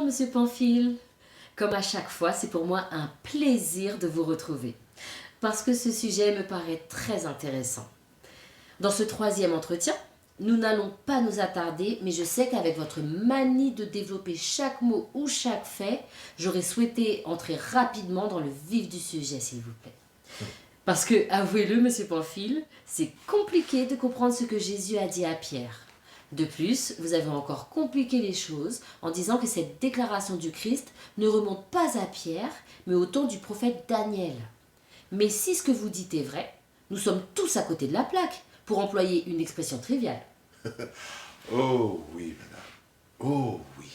Monsieur Pamphile. Comme à chaque fois, c'est pour moi un plaisir de vous retrouver, parce que ce sujet me paraît très intéressant. Dans ce troisième entretien, nous n'allons pas nous attarder, mais je sais qu'avec votre manie de développer chaque mot ou chaque fait, j'aurais souhaité entrer rapidement dans le vif du sujet, s'il vous plaît. Parce que, avouez-le, Monsieur Pamphile, c'est compliqué de comprendre ce que Jésus a dit à Pierre. De plus, vous avez encore compliqué les choses en disant que cette déclaration du Christ ne remonte pas à Pierre, mais au temps du prophète Daniel. Mais si ce que vous dites est vrai, nous sommes tous à côté de la plaque, pour employer une expression triviale. Oh oui, madame. Oh oui.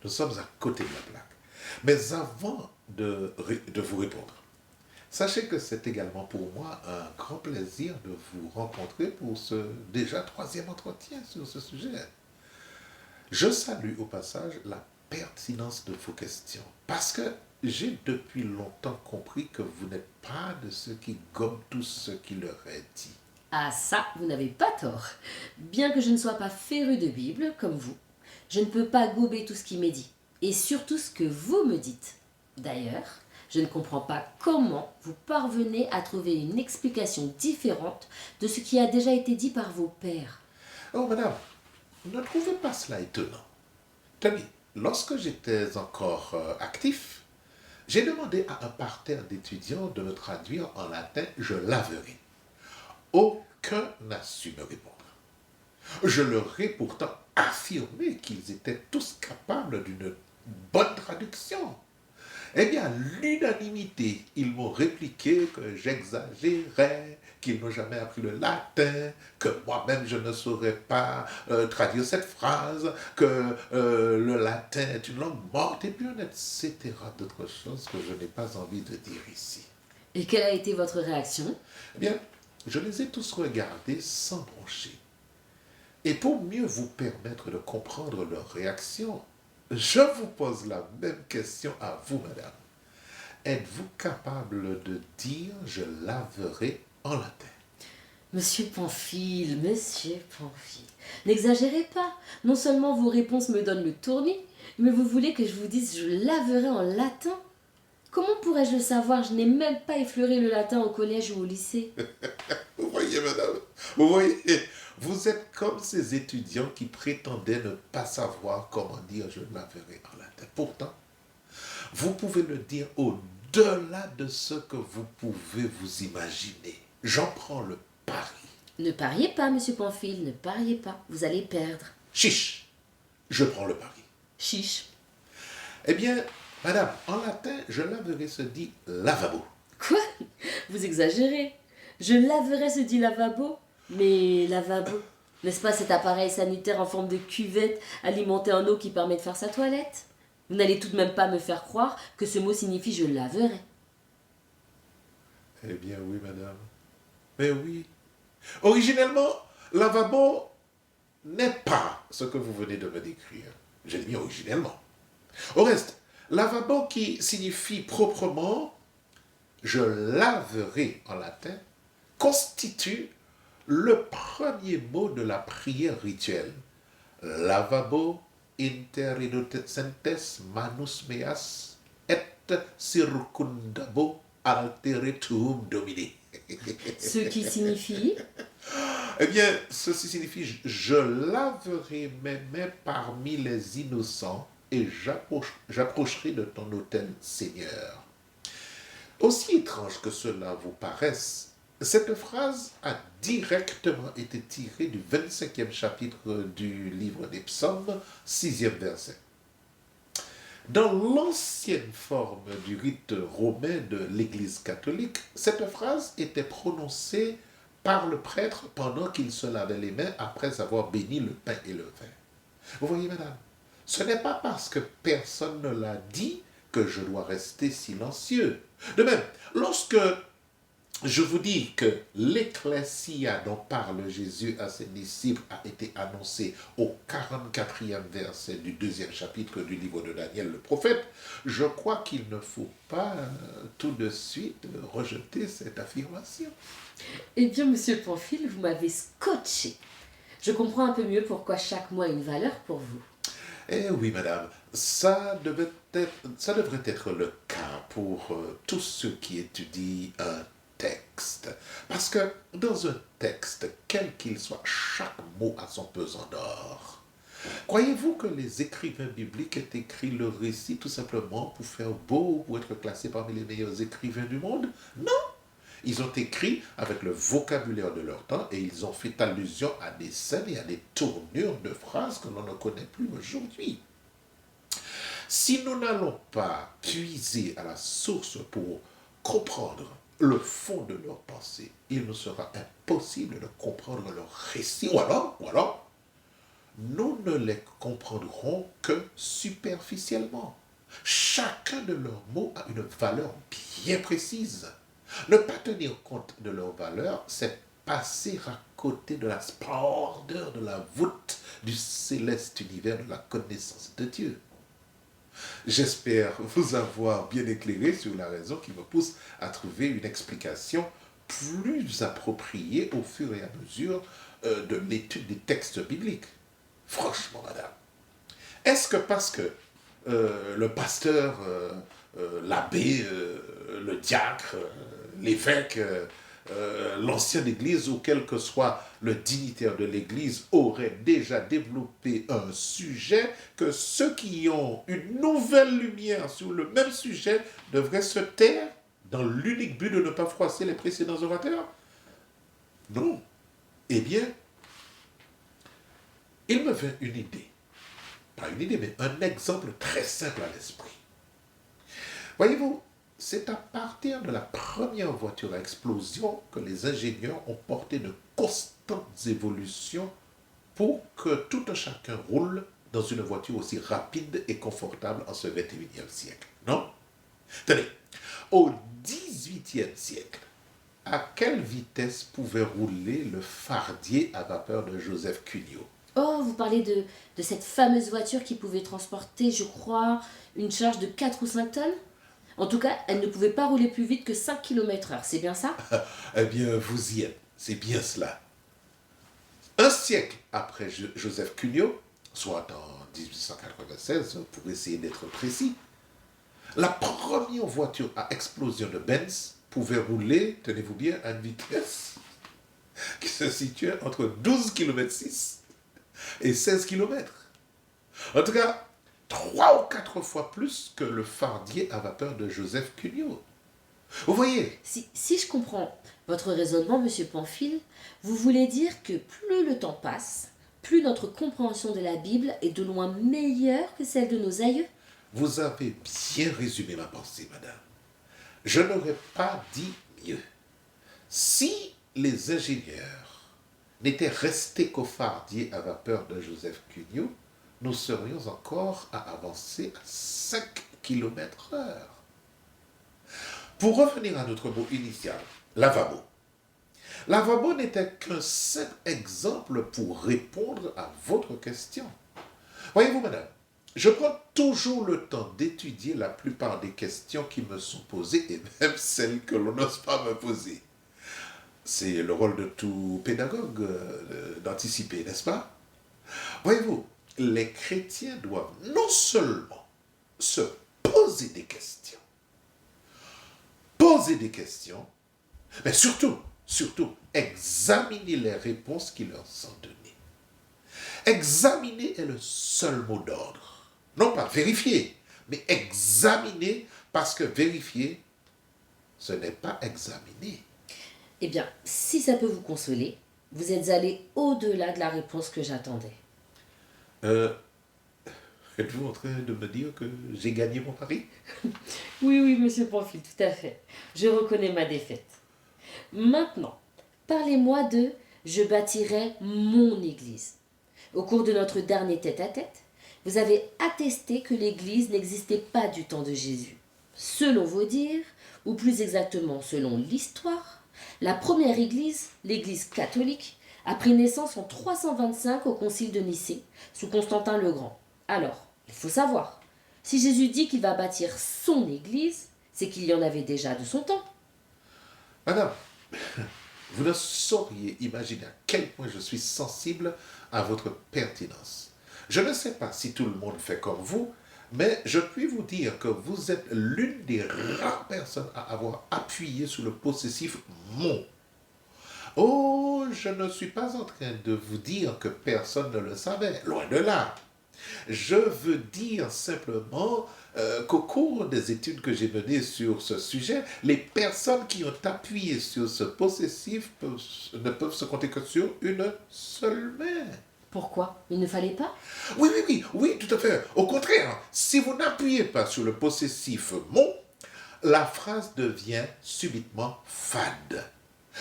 Nous sommes à côté de la plaque. Mais avant de vous répondre, sachez que c'est également pour moi un grand plaisir de vous rencontrer pour ce déjà troisième entretien sur ce sujet. Je salue au passage la pertinence de vos questions, parce que j'ai depuis longtemps compris que vous n'êtes pas de ceux qui gomment tout ce qui leur est dit. Ah ça, vous n'avez pas tort. Bien que je ne sois pas féru de Bible, comme vous, je ne peux pas gober tout ce qui m'est dit, et surtout ce que vous me dites. D'ailleurs, je ne comprends pas comment vous parvenez à trouver une explication différente de ce qui a déjà été dit par vos pères. Oh, madame, ne trouvez pas cela étonnant. Tenez, lorsque j'étais encore actif, j'ai demandé à un parterre d'étudiants de me traduire en latin « je laverai ». Aucun n'a su me répondre. Je leur ai pourtant affirmé qu'ils étaient tous capables d'une bonne traduction. Eh bien, à l'unanimité, ils m'ont répliqué que j'exagérais, qu'ils n'ont jamais appris le latin, que moi-même je ne saurais pas traduire cette phrase, que le latin est une langue morte, et puis etc. d'autres choses que je n'ai pas envie de dire ici. Et quelle a été votre réaction? Eh bien, je les ai tous regardés sans broncher. Et pour mieux vous permettre de comprendre leur réaction, je vous pose la même question à vous, madame. Êtes-vous capable de dire « je laverai » en latin? Monsieur Pamphile, n'exagérez pas. Non seulement vos réponses me donnent le tournis, mais vous voulez que je vous dise « je laverai » en latin? Comment pourrais-je le savoir? Je n'ai même pas effleuré le latin au collège ou au lycée. Vous voyez, madame, vous voyez, vous êtes comme ces étudiants qui prétendaient ne pas savoir comment dire « je laverai » en latin. Pourtant, vous pouvez le dire au-delà de ce que vous pouvez vous imaginer. J'en prends le pari. Ne pariez pas, Monsieur Pamphile, ne pariez pas. Vous allez perdre. Chiche, je prends le pari. Chiche. Eh bien, madame, en latin, je laverai se dit lavabo. Quoi? Vous exagérez. Je laverai se dit lavabo. Mais lavabo, n'est-ce pas cet appareil sanitaire en forme de cuvette alimenté en eau qui permet de faire sa toilette? Vous n'allez tout de même pas me faire croire que ce mot signifie je laverai. Eh bien oui, madame. Mais oui. Originellement, lavabo n'est pas ce que vous venez de me décrire. J'ai dit originellement. Au reste, lavabo qui signifie proprement « je laverai » en latin, constitue le premier mot de la prière rituelle. Lavabo inter innocentes manus meas et circundabo altere tuum domine. Ce qui signifie... Eh bien, ceci signifie « je laverai mes mains parmi les innocents et j'approcherai de ton autel, Seigneur ». Aussi étrange que cela vous paraisse, cette phrase a directement été tirée du 25e chapitre du livre des Psaumes, 6e verset. Dans l'ancienne forme du rite romain de l'Église catholique, cette phrase était prononcée par le prêtre pendant qu'il se lavait les mains après avoir béni le pain et le vin. Vous voyez, madame, ce n'est pas parce que personne ne l'a dit que je dois rester silencieux. De même, lorsque je vous dis que l'ecclésia dont parle Jésus à ses disciples a été annoncée au 44e verset du 2e chapitre du livre de Daniel le prophète, je crois qu'il ne faut pas tout de suite rejeter cette affirmation. Eh bien, Monsieur Pamphile, vous m'avez scotché. Je comprends un peu mieux pourquoi chaque mot a une valeur pour vous. Eh oui, madame, ça devrait être le cas pour tous ceux qui étudient un texte. Parce que dans un texte, quel qu'il soit, chaque mot a son pesant d'or. Croyez-vous que les écrivains bibliques aient écrit le récit tout simplement pour faire beau, pour être classés parmi les meilleurs écrivains du monde? Non! Ils ont écrit avec le vocabulaire de leur temps et ils ont fait allusion à des scènes et à des tournures de phrases que l'on ne connaît plus aujourd'hui. Si nous n'allons pas puiser à la source pour comprendre le fond de leurs pensées, il nous sera impossible de comprendre leur récit. Ou alors, nous ne les comprendrons que superficiellement. Chacun de leurs mots a une valeur bien précise. Ne pas tenir compte de leur valeur, c'est passer à côté de la splendeur de la voûte du céleste univers de la connaissance de Dieu. J'espère vous avoir bien éclairé sur la raison qui me pousse à trouver une explication plus appropriée au fur et à mesure de l'étude des textes bibliques. Franchement, madame, est-ce que parce que le pasteur, l'abbé, le diacre, l'évêque, l'ancien d'église ou quel que soit le dignitaire de l'église aurait déjà développé un sujet, que ceux qui ont une nouvelle lumière sur le même sujet devraient se taire dans l'unique but de ne pas froisser les précédents orateurs? Non. Eh bien, il me vint une idée. Pas une idée, mais un exemple très simple à l'esprit. Voyez-vous, c'est à partir de la première voiture à explosion que les ingénieurs ont porté de constantes évolutions pour que tout un chacun roule dans une voiture aussi rapide et confortable en ce 21e siècle. Non? Tenez, au 18e siècle, à quelle vitesse pouvait rouler le fardier à vapeur de Joseph Cugnot? Oh, vous parlez de cette fameuse voiture qui pouvait transporter, je crois, une charge de 4 ou 5 tonnes? En tout cas, elle ne pouvait pas rouler plus vite que 5 km/h, c'est bien ça? Eh bien, vous y êtes. C'est bien cela. Un siècle après Joseph Cugnot, soit en 1896, pour essayer d'être précis, la première voiture à explosion de Benz pouvait rouler, tenez-vous bien, à une vitesse qui se situait entre 12 km 6 et 16 km. En tout cas, 3 ou 4 fois plus que le fardier à vapeur de Joseph Cugnot. Vous voyez? Si je comprends votre raisonnement, monsieur Pamphile, vous voulez dire que plus le temps passe, plus notre compréhension de la Bible est de loin meilleure que celle de nos aïeux? Vous avez bien résumé ma pensée, madame. Je n'aurais pas dit mieux. Si les ingénieurs n'étaient restés qu'au fardier à vapeur de Joseph Cugnot, nous serions encore à avancer à 5 km/h. Pour revenir à notre mot initial, lavabo. Lavabo n'était qu'un simple exemple pour répondre à votre question. Voyez-vous, madame, je prends toujours le temps d'étudier la plupart des questions qui me sont posées et même celles que l'on n'ose pas me poser. C'est le rôle de tout pédagogue d'anticiper, n'est-ce pas? Voyez-vous, les chrétiens doivent non seulement se poser des questions, mais surtout, examiner les réponses qui leur sont données. Examiner est le seul mot d'ordre. Non pas vérifier, mais examiner, parce que vérifier, ce n'est pas examiner. Eh bien, si ça peut vous consoler, vous êtes allé au-delà de la réponse que j'attendais. Êtes-vous en train de me dire que j'ai gagné mon pari? Oui, monsieur Pamphile, tout à fait. Je reconnais ma défaite. Maintenant, parlez-moi de «Je bâtirai mon Église». Au cours de notre dernier tête-à-tête, vous avez attesté que l'Église n'existait pas du temps de Jésus. Selon vos dires, ou plus exactement selon l'histoire, la première Église, l'Église catholique, a pris naissance en 325 au Concile de Nicée, sous Constantin le Grand. Alors, il faut savoir, si Jésus dit qu'il va bâtir son Église, c'est qu'il y en avait déjà de son temps. Madame, vous ne sauriez imaginer à quel point je suis sensible à votre pertinence. Je ne sais pas si tout le monde fait comme vous, mais je puis vous dire que vous êtes l'une des rares personnes à avoir appuyé sur le possessif mon. Oh, je ne suis pas en train de vous dire que personne ne le savait, loin de là. Je veux dire simplement qu'au cours des études que j'ai menées sur ce sujet, les personnes qui ont appuyé sur ce possessif ne peuvent se compter que sur une seule main. Pourquoi? Il ne fallait pas? Oui, oui, oui, oui, tout à fait. Au contraire, si vous n'appuyez pas sur le possessif mon, la phrase devient subitement fade.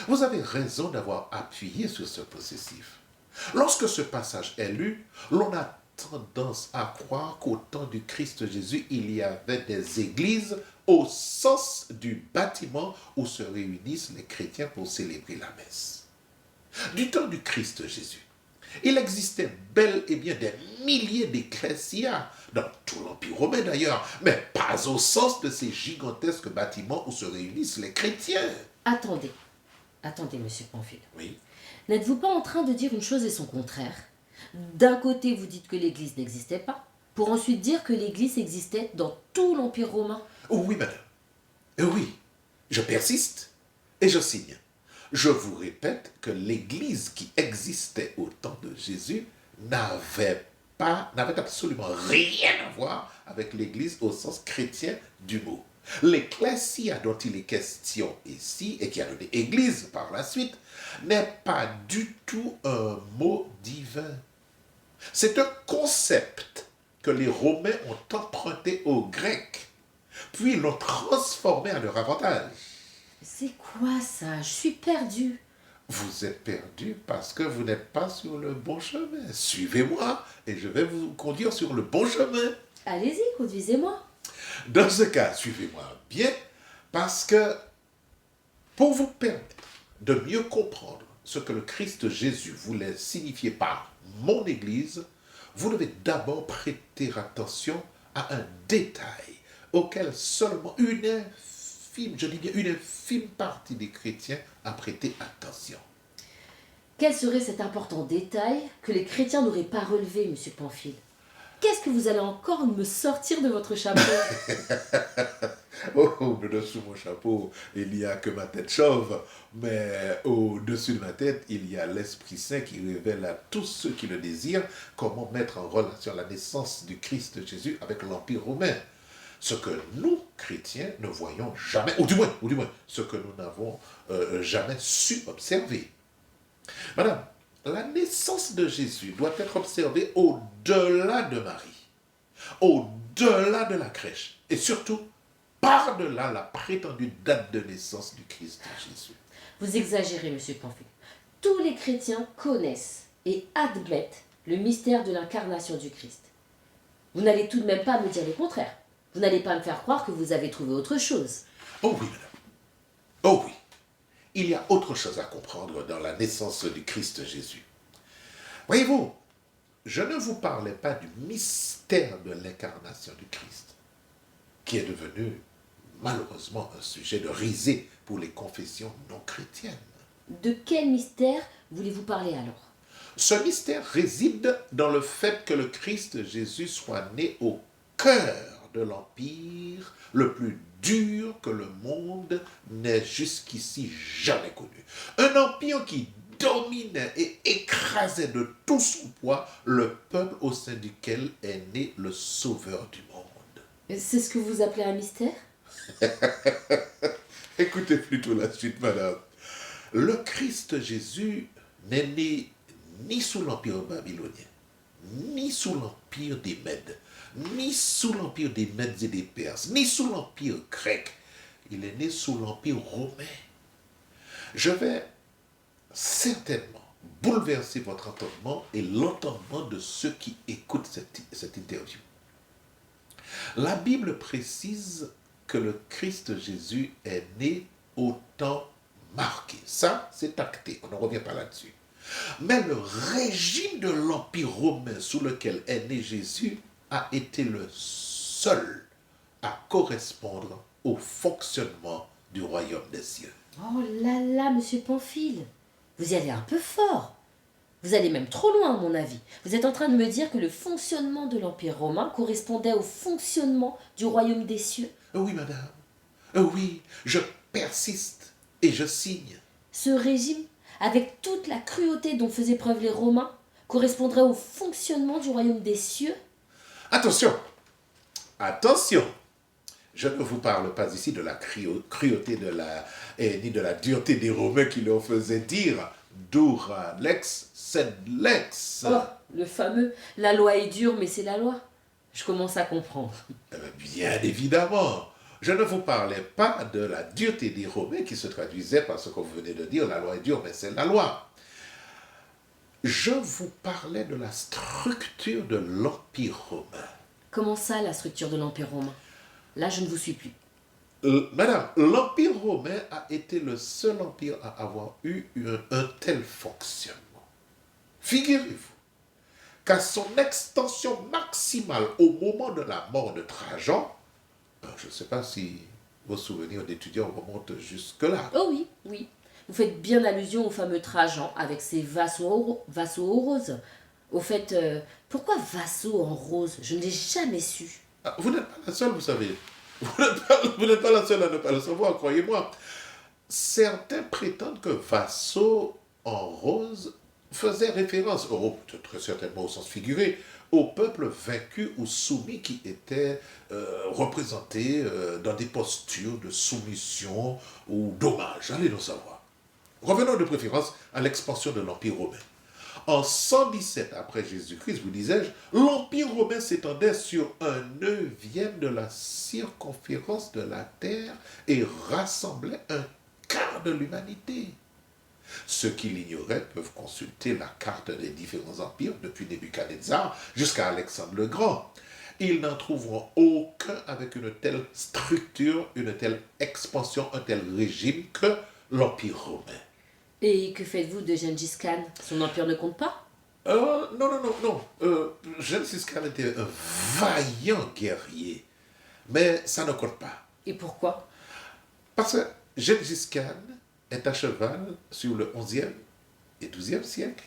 Vous avez raison d'avoir appuyé sur ce possessif. Lorsque ce passage est lu, l'on a tendance à croire qu'au temps du Christ Jésus, il y avait des églises au sens du bâtiment où se réunissent les chrétiens pour célébrer la messe. Du temps du Christ Jésus, il existait bel et bien des milliers d'ecclésias dans tout l'Empire romain d'ailleurs, mais pas au sens de ces gigantesques bâtiments où se réunissent les chrétiens. Attendez, attendez, monsieur Pamphile. Oui. N'êtes-vous pas en train de dire une chose et son contraire? D'un côté, vous dites que l'Église n'existait pas, pour ensuite dire que l'Église existait dans tout l'Empire romain. Oui, madame. Oui, je persiste et je signe. Je vous répète que l'Église qui existait au temps de Jésus n'avait absolument rien à voir avec l'Église au sens chrétien du mot. L'ecclésia dont il est question ici et qui a donné Église par la suite n'est pas du tout un mot divin. C'est un concept que les Romains ont emprunté aux Grecs, puis l'ont transformé à leur avantage. C'est quoi ça? Je suis perdue. Vous êtes perdu parce que vous n'êtes pas sur le bon chemin. Suivez-moi et je vais vous conduire sur le bon chemin. Allez-y, conduisez-moi. Dans ce cas, suivez-moi bien parce que pour vous permettre de mieux comprendre ce que le Christ Jésus voulait signifier par mon Église, vous devez d'abord prêter attention à un détail auquel seulement je dis bien une infime partie des chrétiens a prêté attention. Quel serait cet important détail que les chrétiens n'auraient pas relevé, monsieur Pamphile? Qu'est-ce que vous allez encore me sortir de votre chapeau? Oh, au-dessous de mon chapeau, il n'y a que ma tête chauve, mais au-dessus de ma tête, il y a l'Esprit Saint qui révèle à tous ceux qui le désirent comment mettre en relation la naissance du Christ Jésus avec l'Empire romain. Ce que nous, chrétiens, ne voyons jamais, ou du moins, ce que nous n'avons jamais su observer. Madame, la naissance de Jésus doit être observée au-delà de Marie, au-delà de la crèche, et surtout par-delà la prétendue date de naissance du Christ Jésus. Vous exagérez, monsieur Pamphile. Tous les chrétiens connaissent et admettent le mystère de l'incarnation du Christ. Vous n'allez tout de même pas me dire le contraire. Vous n'allez pas me faire croire que vous avez trouvé autre chose. Oh oui, madame. Oh oui. Il y a autre chose à comprendre dans la naissance du Christ Jésus. Voyez-vous, je ne vous parlais pas du mystère de l'incarnation du Christ, qui est devenu malheureusement un sujet de risée pour les confessions non chrétiennes. De quel mystère voulez-vous parler alors? Ce mystère réside dans le fait que le Christ Jésus soit né au cœur de l'empire le plus dur que le monde n'ait jusqu'ici jamais connu. Un empire qui dominait et écrasait de tout son poids le peuple au sein duquel est né le Sauveur du monde. C'est ce que vous appelez un mystère? Écoutez plutôt la suite, madame. Le Christ Jésus n'est né ni sous l'empire babylonien, ni sous l'empire des Mèdes, ni sous l'empire des Mèdes et des Perses, ni sous l'empire grec. Il est né sous l'empire romain. Je vais certainement bouleverser votre entendement et l'entendement de ceux qui écoutent cette interview. La Bible précise que le Christ Jésus est né au temps marqué. Ça, c'est acté. On ne revient pas là-dessus. Mais le régime de l'Empire romain sous lequel est né Jésus a été le seul à correspondre au fonctionnement du royaume des cieux. Oh là là, monsieur Pamphile, vous y allez un peu fort. Vous allez même trop loin, à mon avis. Vous êtes en train de me dire que le fonctionnement de l'Empire romain correspondait au fonctionnement du royaume des cieux. Oui, madame. Oui, je persiste et je signe. Ce régime, avec toute la cruauté dont faisaient preuve les Romains, correspondrait au fonctionnement du royaume des cieux. Attention, attention. Je ne vous parle pas ici de la cruauté ni de la dureté des Romains qui leur faisaient dire dura lex sed lex. Oh, le fameux « la loi est dure, mais c'est la loi ». Je commence à comprendre. Bien évidemment, je ne vous parlais pas de la dureté des Romains qui se traduisait par ce que vous venez de dire, la loi est dure, mais c'est la loi. Je vous parlais de la structure de l'Empire romain. Comment ça, la structure de l'Empire romain? Là, je ne vous suis plus. Madame, l'Empire romain a été le seul empire à avoir eu un tel fonctionnement. Figurez-vous qu'à son extension maximale au moment de la mort de Trajan, je ne sais pas si vos souvenirs d'étudiants remontent jusque-là. Oh oui, oui. Vous faites bien allusion au fameux Trajan avec ses vassaux en rose. Au fait, pourquoi vassaux en rose? Je ne l'ai jamais su. Vous n'êtes pas la seule, vous savez. Vous n'êtes pas la seule à ne pas le savoir, croyez-moi. Certains prétendent que vassaux en rose faisait référence, très certainement au sens figuré, au peuple vaincu ou soumis qui était représenté dans des postures de soumission ou d'hommage. Allez nous savoir. Revenons de préférence à l'expansion de l'Empire romain. En 117 après Jésus-Christ, vous disais-je, l'Empire romain s'étendait sur un neuvième de la circonférence de la terre et rassemblait un quart de l'humanité. Ceux qui l'ignoraient peuvent consulter la carte des différents empires depuis Nebuchadnezzar jusqu'à Alexandre le Grand. Ils n'en trouveront aucun avec une telle structure, une telle expansion, un tel régime que l'Empire romain. Et que faites-vous de Gengis Khan? Son empire ne compte pas? Non. Gengis Khan était un vaillant guerrier, mais ça ne compte pas. Et pourquoi? Parce que Gengis Khan est à cheval sur le 11e et 12e siècle,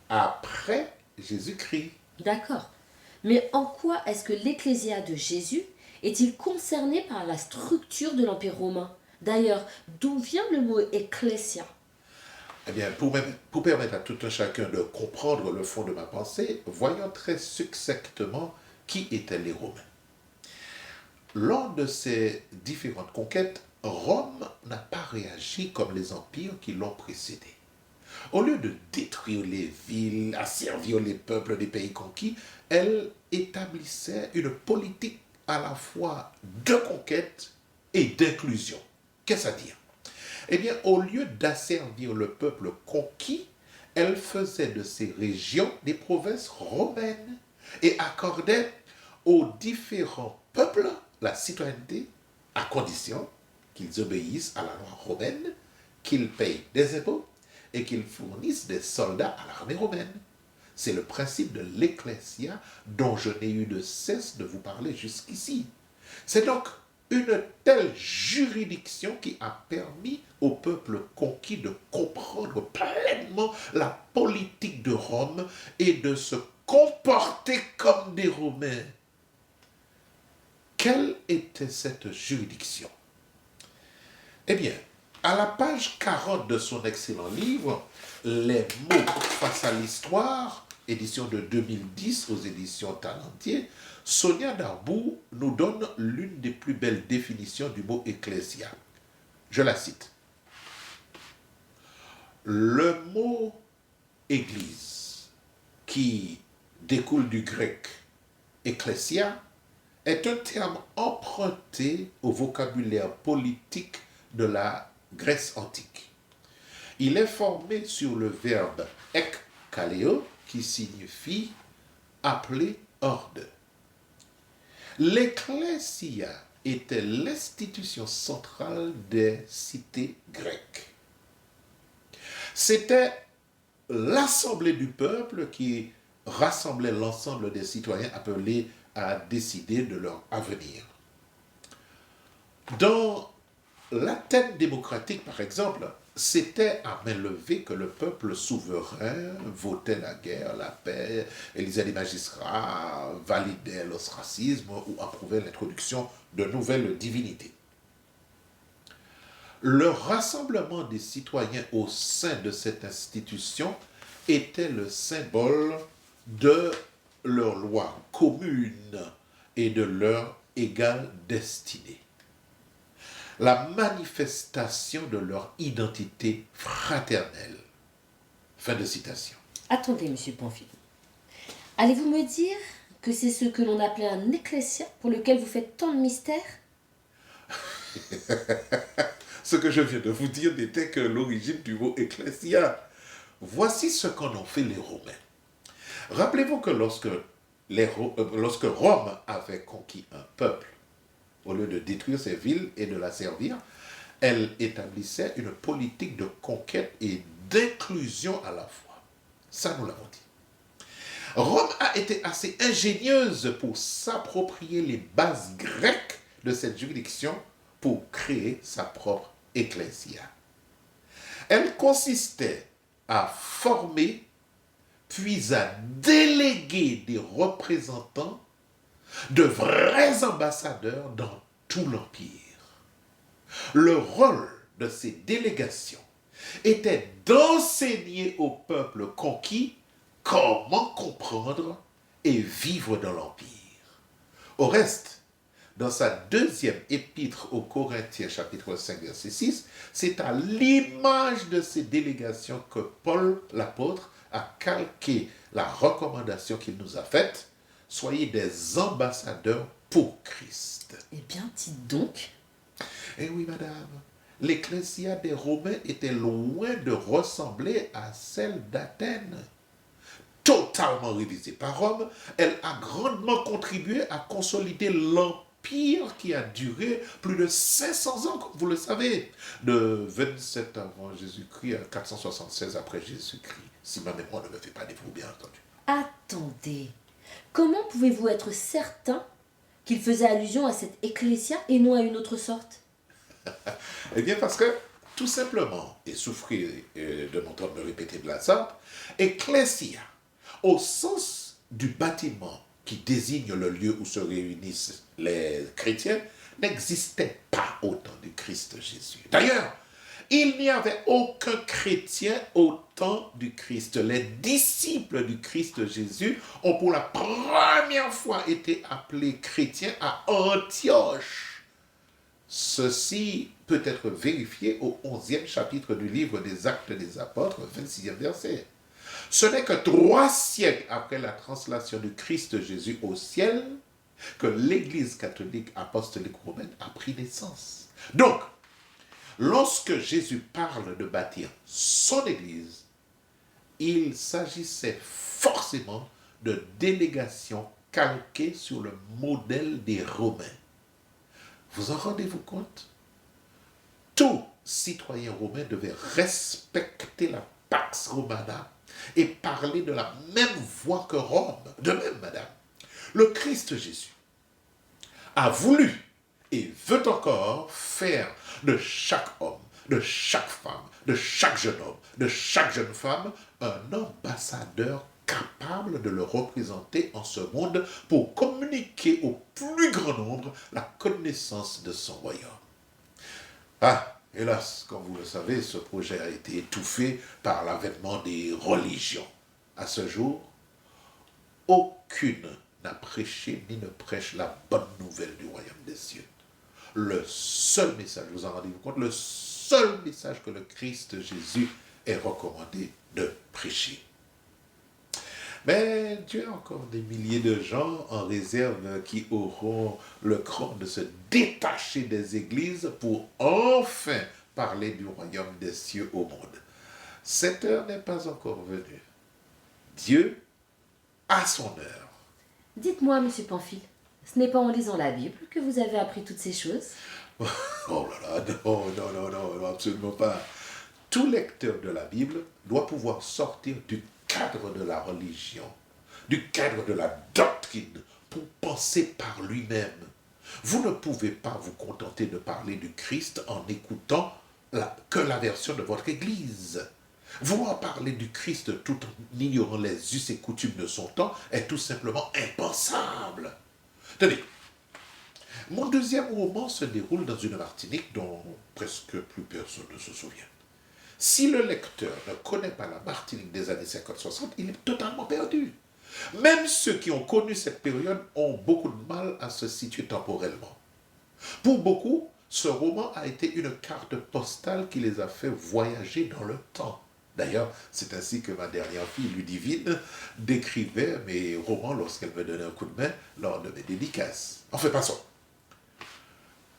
après Jésus-Christ. D'accord. Mais en quoi est-ce que l'Ecclésia de Jésus est-il concerné par la structure de l'Empire romain? D'ailleurs, d'où vient le mot ecclésia? Eh bien, pour permettre à tout un chacun de comprendre le fond de ma pensée, voyons très succinctement qui étaient les Romains. Lors de ces différentes conquêtes, Rome n'a pas réagi comme les empires qui l'ont précédé. Au lieu de détruire les villes, asservir les peuples des pays conquis, elle établissait une politique à la fois de conquête et d'inclusion. Qu'est-ce à dire? Eh bien, au lieu d'asservir le peuple conquis, elle faisait de ces régions des provinces romaines et accordait aux différents peuples la citoyenneté à condition qu'ils obéissent à la loi romaine, qu'ils payent des impôts et qu'ils fournissent des soldats à l'armée romaine. C'est le principe de l'ecclésia dont je n'ai eu de cesse de vous parler jusqu'ici. C'est donc une telle juridiction qui a permis au peuple conquis de comprendre pleinement la politique de Rome et de se comporter comme des Romains. Quelle était cette juridiction? Eh bien, à la page 40 de son excellent livre, Les mots face à l'histoire, édition de 2010 aux éditions Talentier, Sonia Darboux nous donne l'une des plus belles définitions du mot ecclésia. Je la cite. Le mot église, qui découle du grec ecclésia, est un terme emprunté au vocabulaire politique de la Grèce antique. Il est formé sur le verbe ekkaleo, qui signifie appeler horde. L'ecclésia était l'institution centrale des cités grecques. C'était l'assemblée du peuple qui rassemblait l'ensemble des citoyens appelés à décider de leur avenir. Dans l'Athènes démocratique, par exemple, c'était à main levée que le peuple souverain votait la guerre, la paix, élisait les magistrats, validait l'ostracisme ou approuvait l'introduction de nouvelles divinités. Le rassemblement des citoyens au sein de cette institution était le symbole de leur loi commune et de leur égale destinée. La manifestation de leur identité fraternelle. Fin de citation. Attendez, monsieur Pamphile. Allez-vous me dire que c'est ce que l'on appelait un ecclésia pour lequel vous faites tant de mystères? Ce que je viens de vous dire n'était que l'origine du mot ecclésia. Voici ce qu'en ont fait les Romains. Rappelez-vous que lorsque Rome avait conquis un peuple, au lieu de détruire ses villes et de la servir, elle établissait une politique de conquête et d'inclusion à la fois. Ça, nous l'avons dit. Rome a été assez ingénieuse pour s'approprier les bases grecques de cette juridiction pour créer sa propre ecclésia. Elle consistait à former puis à déléguer des représentants, de vrais ambassadeurs dans tout l'Empire. Le rôle de ces délégations était d'enseigner au peuple conquis comment comprendre et vivre dans l'Empire. Au reste, dans sa deuxième épître aux Corinthiens, chapitre 5, verset 6, c'est à l'image de ces délégations que Paul, l'apôtre, a calqué la recommandation qu'il nous a faite. Soyez des ambassadeurs pour Christ. Eh bien, dites donc. Eh oui, madame, l'ecclésia des Romains était loin de ressembler à celle d'Athènes. Totalement révisée par Rome, elle a grandement contribué à consolider l'empire qui a duré plus de 500 ans, comme vous le savez, de 27 avant Jésus-Christ à 476 après Jésus-Christ, si ma mémoire ne me fait pas défaut, bien entendu. Attendez. Comment pouvez-vous être certain qu'il faisait allusion à cette ecclésia et non à une autre sorte? Eh bien, parce que, tout simplement, et souffrez de m'entendre me répéter de la sorte, ecclésia, au sens du bâtiment qui désigne le lieu où se réunissent les chrétiens, n'existait pas au temps du Christ Jésus. D'ailleurs, il n'y avait aucun chrétien au temps du Christ. Les disciples du Christ Jésus ont pour la première fois été appelés chrétiens à Antioche. Ceci peut être vérifié au 11e chapitre du livre des Actes des Apôtres, 26e verset. Ce n'est que 3 siècles après la translation du Christ Jésus au ciel que l'Église catholique apostolique romaine a pris naissance. Donc, lorsque Jésus parle de bâtir son Église, il s'agissait forcément de délégations calquées sur le modèle des Romains. Vous en rendez-vous compte? Tout citoyen romain devait respecter la Pax Romana et parler de la même voix que Rome. De même, madame, le Christ Jésus a voulu et veut encore faire de chaque homme, de chaque femme, de chaque jeune homme, de chaque jeune femme, un ambassadeur capable de le représenter en ce monde pour communiquer au plus grand nombre la connaissance de son royaume. Ah, hélas, comme vous le savez, ce projet a été étouffé par l'avènement des religions. À ce jour, aucune n'a prêché ni ne prêche la bonne nouvelle du royaume des cieux. Le seul message, vous en rendez-vous compte, le seul message que le Christ Jésus est recommandé de prêcher. Mais Dieu a encore des milliers de gens en réserve qui auront le cran de se détacher des églises pour enfin parler du royaume des cieux au monde. Cette heure n'est pas encore venue. Dieu a son heure. Dites-moi, monsieur Pamphile, ce n'est pas en lisant la Bible que vous avez appris toutes ces choses? Oh là là, non, absolument pas. Tout lecteur de la Bible doit pouvoir sortir du cadre de la religion, du cadre de la doctrine, pour penser par lui-même. Vous ne pouvez pas vous contenter de parler du Christ en écoutant que la version de votre Église. Vouloir parler du Christ tout en ignorant les us et coutumes de son temps est tout simplement impensable. Tenez, mon deuxième roman se déroule dans une Martinique dont presque plus personne ne se souvient. Si le lecteur ne connaît pas la Martinique des années 50-60, il est totalement perdu. Même ceux qui ont connu cette période ont beaucoup de mal à se situer temporellement. Pour beaucoup, ce roman a été une carte postale qui les a fait voyager dans le temps. D'ailleurs, c'est ainsi que ma dernière fille, Ludivine, décrivait mes romans lorsqu'elle me donnait un coup de main lors de mes dédicaces. Enfin, passons.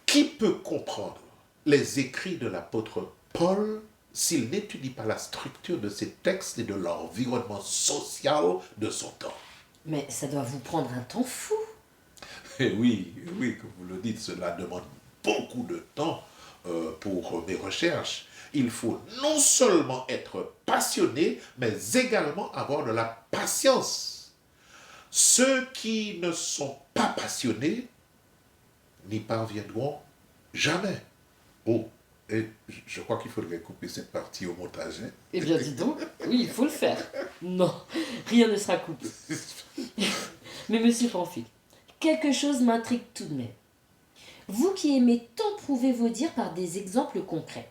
Qui peut comprendre les écrits de l'apôtre Paul s'il n'étudie pas la structure de ses textes et de l'environnement social de son temps? Mais ça doit vous prendre un temps fou. Et oui, comme vous le dites, cela demande beaucoup de temps pour mes recherches. Il faut non seulement être passionné, mais également avoir de la patience. Ceux qui ne sont pas passionnés n'y parviendront jamais. Oh, et je crois qu'il faudrait couper cette partie au montage. Hein? Eh bien, dis donc, oui, il faut le faire. Non, rien ne sera coupé. Mais monsieur Pamphile, quelque chose m'intrigue tout de même. Vous qui aimez tant prouver vos dires par des exemples concrets,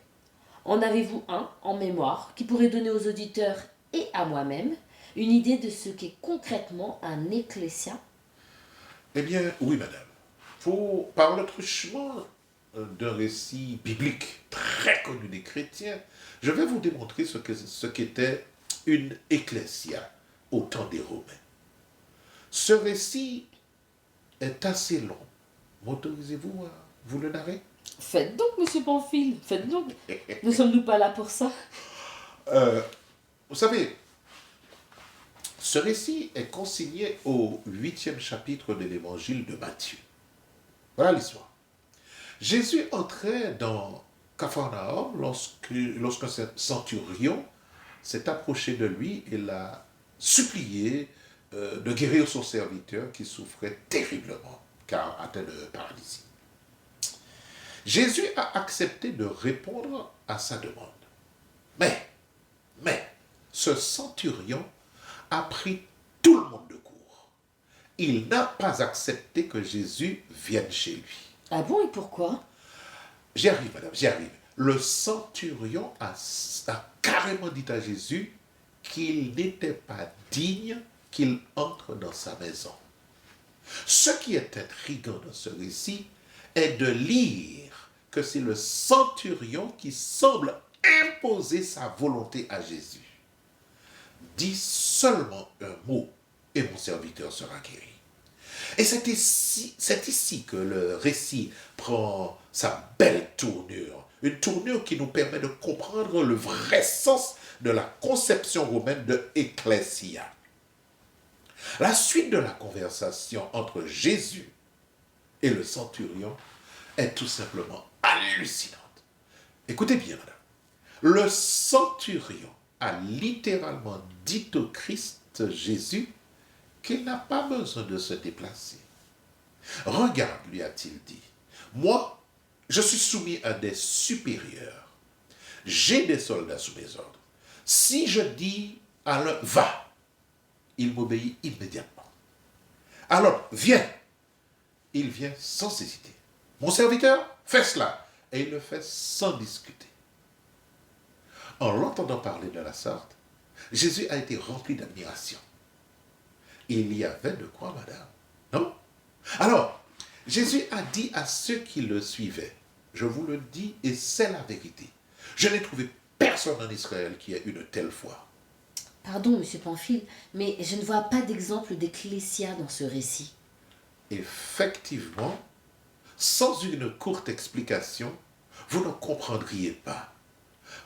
en avez-vous un en mémoire qui pourrait donner aux auditeurs et à moi-même une idée de ce qu'est concrètement un ecclésia? Eh bien, oui, madame. Par le truchement d'un récit biblique très connu des chrétiens, je vais vous démontrer ce qu'était une ecclésia au temps des Romains. Ce récit est assez long. M'autorisez-vous à vous le narrer? Faites donc, monsieur Pamphile, faites donc. Ne sommes-nous pas là pour ça? Vous savez, ce récit est consigné au 8e chapitre de l'évangile de Matthieu. Voilà l'histoire. Jésus entrait dans Capharnaüm lorsqu'un centurion s'est approché de lui et l'a supplié de guérir son serviteur qui souffrait terriblement, car atteint de paralysie. Jésus a accepté de répondre à sa demande. Mais, ce centurion a pris tout le monde de court. Il n'a pas accepté que Jésus vienne chez lui. Ah bon, et pourquoi? J'y arrive, madame, j'y arrive. Le centurion a carrément dit à Jésus qu'il n'était pas digne qu'il entre dans sa maison. Ce qui est intriguant dans ce récit est de lire que c'est le centurion qui semble imposer sa volonté à Jésus. Dis seulement un mot et mon serviteur sera guéri. Et c'est ici que le récit prend sa belle tournure. Une tournure qui nous permet de comprendre le vrai sens de la conception romaine de ecclésia. La suite de la conversation entre Jésus et le centurion est tout simplement hallucinante. Écoutez bien, madame. Le centurion a littéralement dit au Christ Jésus qu'il n'a pas besoin de se déplacer. Regarde, lui a-t-il dit, moi, je suis soumis à des supérieurs. J'ai des soldats sous mes ordres. Si je dis à l'un, va, il m'obéit immédiatement. Alors, viens. Il vient sans hésiter. Mon serviteur, fais cela. Et il le fait sans discuter. En l'entendant parler de la sorte, Jésus a été rempli d'admiration. Il y avait de quoi, madame, non? Alors, Jésus a dit à ceux qui le suivaient, je vous le dis et c'est la vérité, je n'ai trouvé personne en Israël qui ait une telle foi. Pardon, monsieur Pamphile, mais je ne vois pas d'exemple d'ecclésia dans ce récit. Effectivement, sans une courte explication, vous ne comprendriez pas.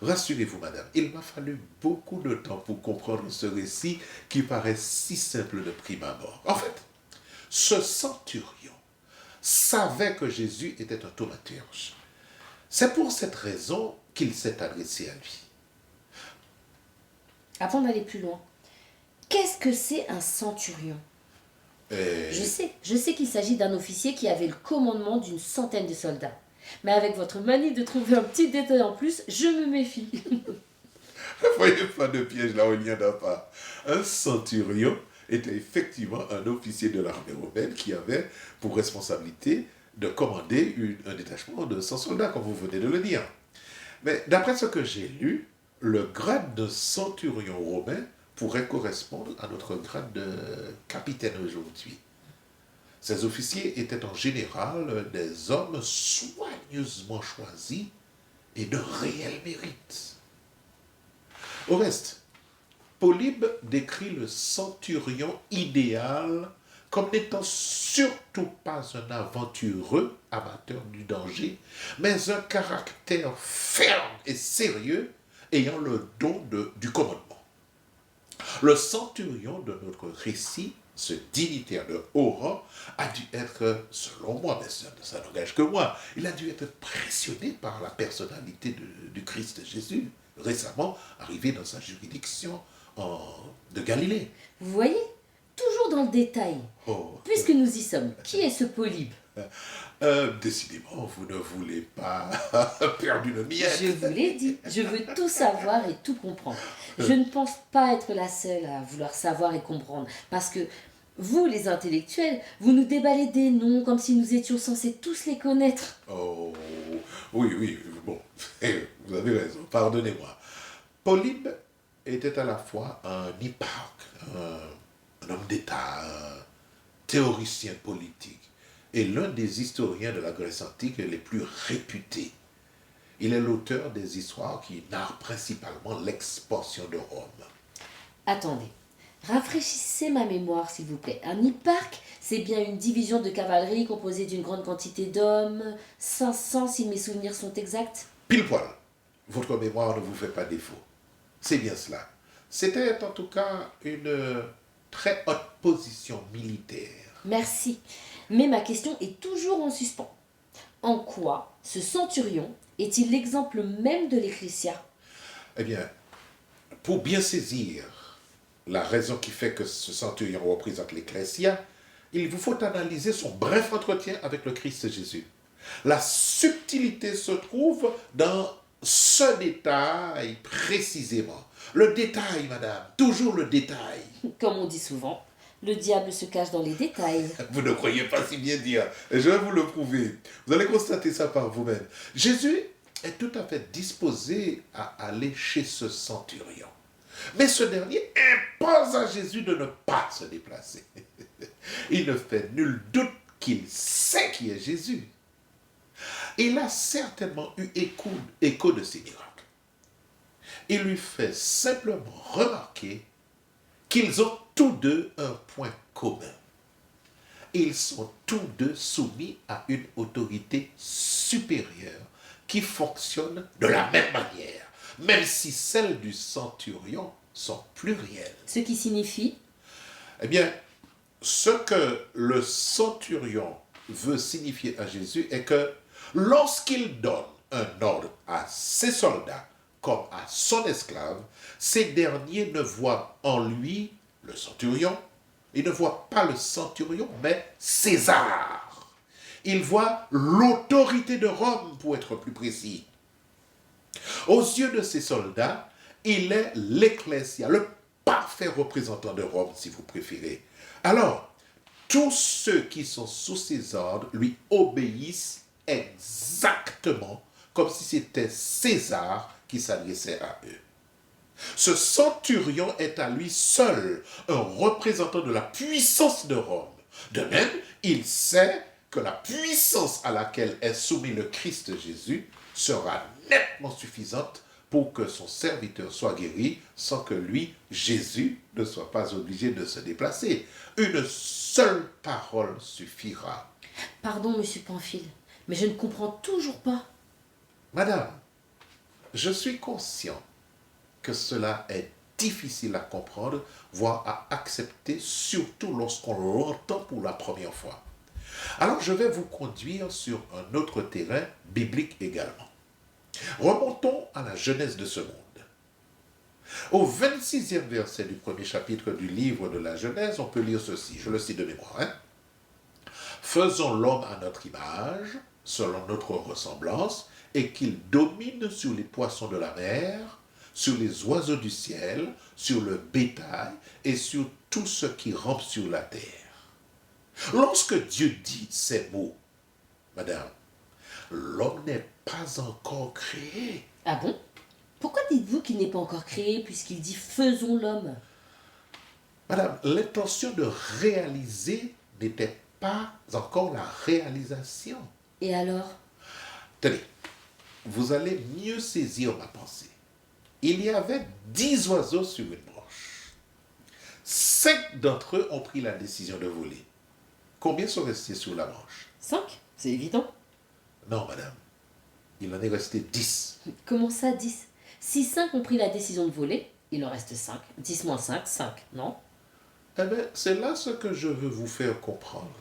Rassurez-vous, madame, il m'a fallu beaucoup de temps pour comprendre ce récit qui paraît si simple de prime abord. En fait, ce centurion savait que Jésus était un thaumaturge. C'est pour cette raison qu'il s'est adressé à lui. Avant d'aller plus loin, qu'est-ce que c'est un centurion? Je Et sais, je sais qu'il s'agit d'un officier qui avait le commandement d'une centaine de soldats. Mais avec votre manie de trouver un petit détail en plus, je me méfie. ne voyez pas de piège là où il n'y en a pas. Un centurion était effectivement un officier de l'armée romaine qui avait pour responsabilité de commander un détachement de 100 soldats, comme vous venez de le dire. Mais d'après ce que j'ai lu, le grade de centurion romain pourrait correspondre à notre grade de capitaine aujourd'hui. Ces officiers étaient en général des hommes soigneusement choisis et de réel mérite. Au reste, Polybe décrit le centurion idéal comme n'étant surtout pas un aventureux amateur du danger, mais un caractère ferme et sérieux ayant le don du commandement. Le centurion de notre récit, ce dignitaire de haut rang, a dû être, selon moi, mais ça n'engage que moi, il a dû être impressionné par la personnalité du Christ Jésus, récemment arrivé dans sa juridiction de Galilée. Vous voyez, toujours dans le détail. Oh, Puisque nous y sommes, qui est ce Polybe? décidément, vous ne voulez pas perdre une miette. Je vous l'ai dit, je veux tout savoir et tout comprendre. Je ne pense pas être la seule à vouloir savoir et comprendre, parce que vous, les intellectuels, vous nous déballez des noms comme si nous étions censés tous les connaître. Oh, oui, oui, bon, vous avez raison, pardonnez-moi. Polybe était à la fois un hipparque, un homme d'État, un théoricien politique, et l'un des historiens de la Grèce antique les plus réputés. Il est l'auteur des histoires qui narrent principalement l'expansion de Rome. Attendez, rafraîchissez ma mémoire s'il vous plaît. Un hipparque, c'est bien une division de cavalerie composée d'une grande quantité d'hommes, 500 si mes souvenirs sont exacts. Pile poil, votre mémoire ne vous fait pas défaut. C'est bien cela. C'était en tout cas une très haute position militaire. Merci, mais ma question est toujours en suspens. En quoi ce centurion est-il l'exemple même de l'Ecclésia? Eh bien, pour bien saisir la raison qui fait que ce centurion représente l'Ecclésia, il vous faut analyser son bref entretien avec le Christ Jésus. La subtilité se trouve dans ce détail précisément. Le détail, madame, toujours le détail. Comme on dit souvent, le diable se cache dans les détails. Vous ne croyez pas si bien dire. Je vais vous le prouver. Vous allez constater ça par vous-même. Jésus est tout à fait disposé à aller chez ce centurion. Mais ce dernier impose à Jésus de ne pas se déplacer. Il ne fait nul doute qu'il sait qui est Jésus. Il a certainement eu écho de ses miracles. Il lui fait simplement remarquer qu'ils ont tous deux un point commun. Ils sont tous deux soumis à une autorité supérieure qui fonctionne de la même manière, même si celles du centurion sont plurielles. Ce qui signifie, Eh bien, ce que le centurion veut signifier à Jésus est que lorsqu'il donne un ordre à ses soldats comme à son esclave, ces derniers ne voient en lui, le centurion, ils ne voient pas le centurion, mais César. Ils voient l'autorité de Rome, pour être plus précis. Aux yeux de ces soldats, il est l'Ecclésia, le parfait représentant de Rome, si vous préférez. Alors, tous ceux qui sont sous ses ordres lui obéissent exactement comme si c'était César qui s'adressait à eux. Ce centurion est à lui seul un représentant de la puissance de Rome. De même, il sait que la puissance à laquelle est soumis le Christ Jésus sera nettement suffisante pour que son serviteur soit guéri sans que lui, Jésus, ne soit pas obligé de se déplacer. Une seule parole suffira. pardon monsieur Pamphile, mais je ne comprends toujours pas. Madame, je suis conscient que cela est difficile à comprendre, voire à accepter, surtout lorsqu'on l'entend pour la première fois. Alors je vais vous conduire sur un autre terrain biblique également. Remontons à la genèse de ce monde. Au 26e verset du premier chapitre du livre de la Genèse, on peut lire ceci, je le cite de mémoire. Faisons l'homme à notre image, selon notre ressemblance, et qu'il domine sur les poissons de la mer, sur les oiseaux du ciel, sur le bétail et sur tout ce qui rampe sur la terre. Lorsque Dieu dit ces mots, madame, l'homme n'est pas encore créé. Ah bon? Pourquoi dites-vous qu'il n'est pas encore créé puisqu'il dit faisons l'homme? Madame, l'intention de réaliser n'était pas encore la réalisation. Et alors? Tenez, vous allez mieux saisir ma pensée. Il y avait 10 oiseaux sur une branche. 5 d'entre eux ont pris la décision de voler. Combien sont restés sur la branche? 5? C'est évident. Non, madame. Il en est resté 10. Comment ça, 10? Si 5 ont pris la décision de voler, il en reste 5. 10 moins 5, 5, non? Eh bien, c'est là ce que je veux vous faire comprendre.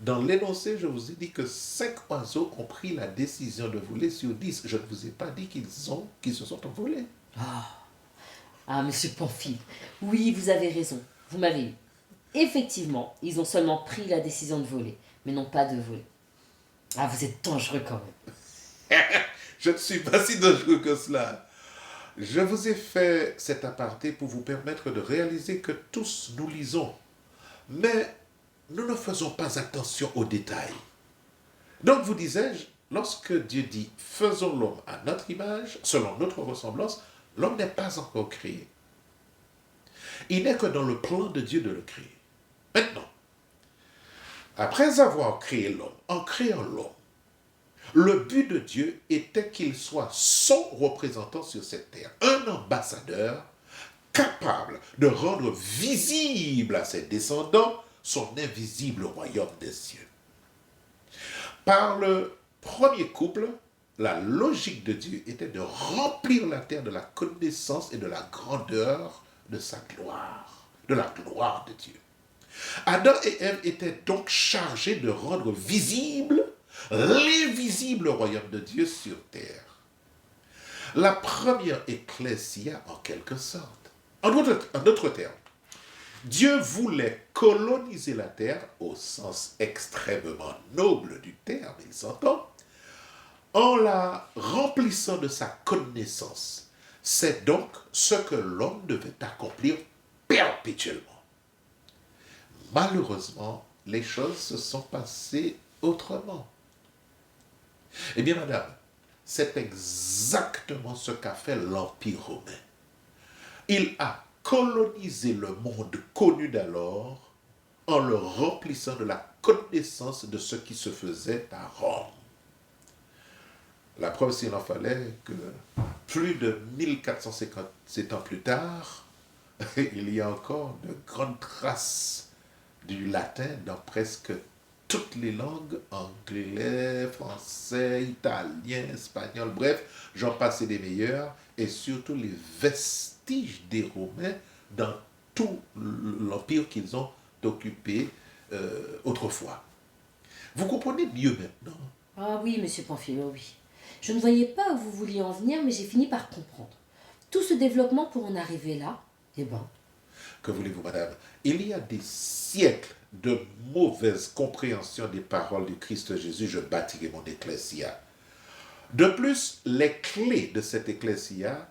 Dans l'énoncé, je vous ai dit que 5 oiseaux ont pris la décision de voler sur 10. Je ne vous ai pas dit qu'ils se sont envolés. Ah, monsieur Pamphile, oui, vous avez raison. Vous m'avez eu. Effectivement, ils ont seulement pris la décision de voler, mais non pas de voler. Ah, vous êtes dangereux quand même. Je ne suis pas si dangereux que cela. Je vous ai fait cet aparté pour vous permettre de réaliser que tous nous lisons. Mais nous ne faisons pas attention aux détails. Donc vous disais-je, lorsque Dieu dit « faisons l'homme à notre image, selon notre ressemblance », l'homme n'est pas encore créé. Il n'est que dans le plan de Dieu de le créer. Maintenant, après avoir créé l'homme, en créant l'homme, le but de Dieu était qu'il soit son représentant sur cette terre, un ambassadeur capable de rendre visible à ses descendants son invisible royaume des cieux. Par le premier couple, la logique de Dieu était de remplir la terre de la connaissance et de la grandeur de sa gloire, de la gloire de Dieu. Adam et Ève étaient donc chargés de rendre visible l'invisible royaume de Dieu sur terre. La première ecclésia en quelque sorte. En d'autres termes, Dieu voulait coloniser la terre au sens extrêmement noble du terme, il s'entend, en la remplissant de sa connaissance. C'est donc ce que l'homme devait accomplir perpétuellement. Malheureusement, les choses se sont passées autrement. Eh bien, madame, c'est exactement ce qu'a fait l'Empire romain. Il a colonisé le monde connu d'alors en le remplissant de la connaissance de ce qui se faisait à Rome. La preuve, s'il en fallait, que plus de 1457 ans plus tard, il y a encore de grandes traces du latin dans presque toutes les langues, anglais, français, italien, espagnol, bref, j'en passe des meilleurs, et surtout les vestiges des Romains dans tout l'empire qu'ils ont occupé autrefois. Vous comprenez mieux maintenant? Ah oui, monsieur Pamphile, oui. Je ne voyais pas où vous vouliez en venir, mais j'ai fini par comprendre. Tout ce développement pour en arriver là, eh ben... Que voulez-vous, madame? Il y a des siècles de mauvaise compréhension des paroles du Christ Jésus, je bâtirai mon ecclésia. De plus, les clés de cette ecclésia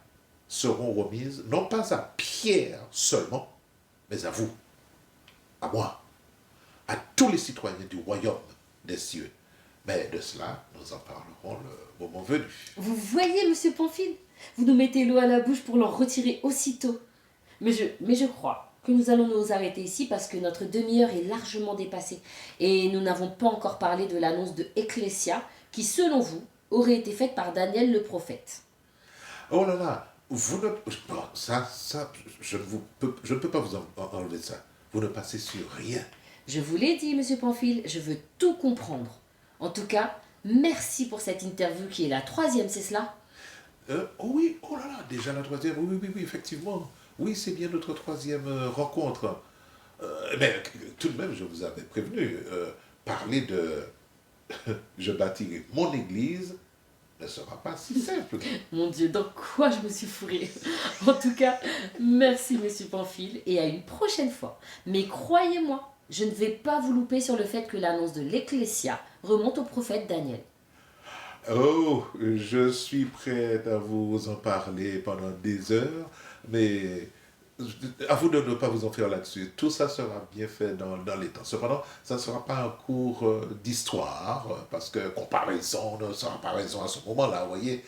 seront remises non pas à Pierre seulement, mais à vous, à moi, à tous les citoyens du royaume des cieux. Mais de cela, nous en parlerons le moment venu. Vous voyez, monsieur Pamphile, vous nous mettez l'eau à la bouche pour l'en retirer aussitôt. Mais je crois que nous allons nous arrêter ici parce que notre demi-heure est largement dépassée. Et nous n'avons pas encore parlé de l'annonce de Ecclésia qui, selon vous, aurait été faite par Daniel le prophète. Oh là là, vous ne... Bon, je ne peux pas vous enlever ça. Vous ne passez sur rien. Je vous l'ai dit, monsieur Pamphile, je veux tout comprendre. En tout cas, merci pour cette interview qui est la 3e, c'est cela? Oh oui, oh là là, déjà la 3e, oui, effectivement. Oui, c'est bien notre 3e rencontre. Mais tout de même, je vous avais prévenu, parler de « je bâtirai mon église », ne sera pas si simple. Mon Dieu, dans quoi je me suis fourrée. En tout cas, merci Monsieur Pamphile et à une prochaine fois. Mais croyez-moi, je ne vais pas vous louper sur le fait que l'annonce de l'Ecclésia remonte au prophète Daniel. Oh, je suis prêt à vous en parler pendant des heures, mais à vous de ne pas vous en faire là-dessus. Tout ça sera bien fait dans les temps. Cependant, ça ne sera pas un cours d'histoire, parce que comparaison ne sera pas raison à ce moment-là, vous voyez.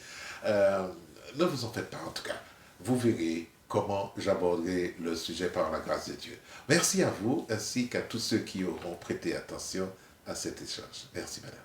Euh, ne vous en faites pas, en tout cas. Vous verrez comment j'aborderai le sujet par la grâce de Dieu. Merci à vous, ainsi qu'à tous ceux qui auront prêté attention à cet échange. Merci, madame.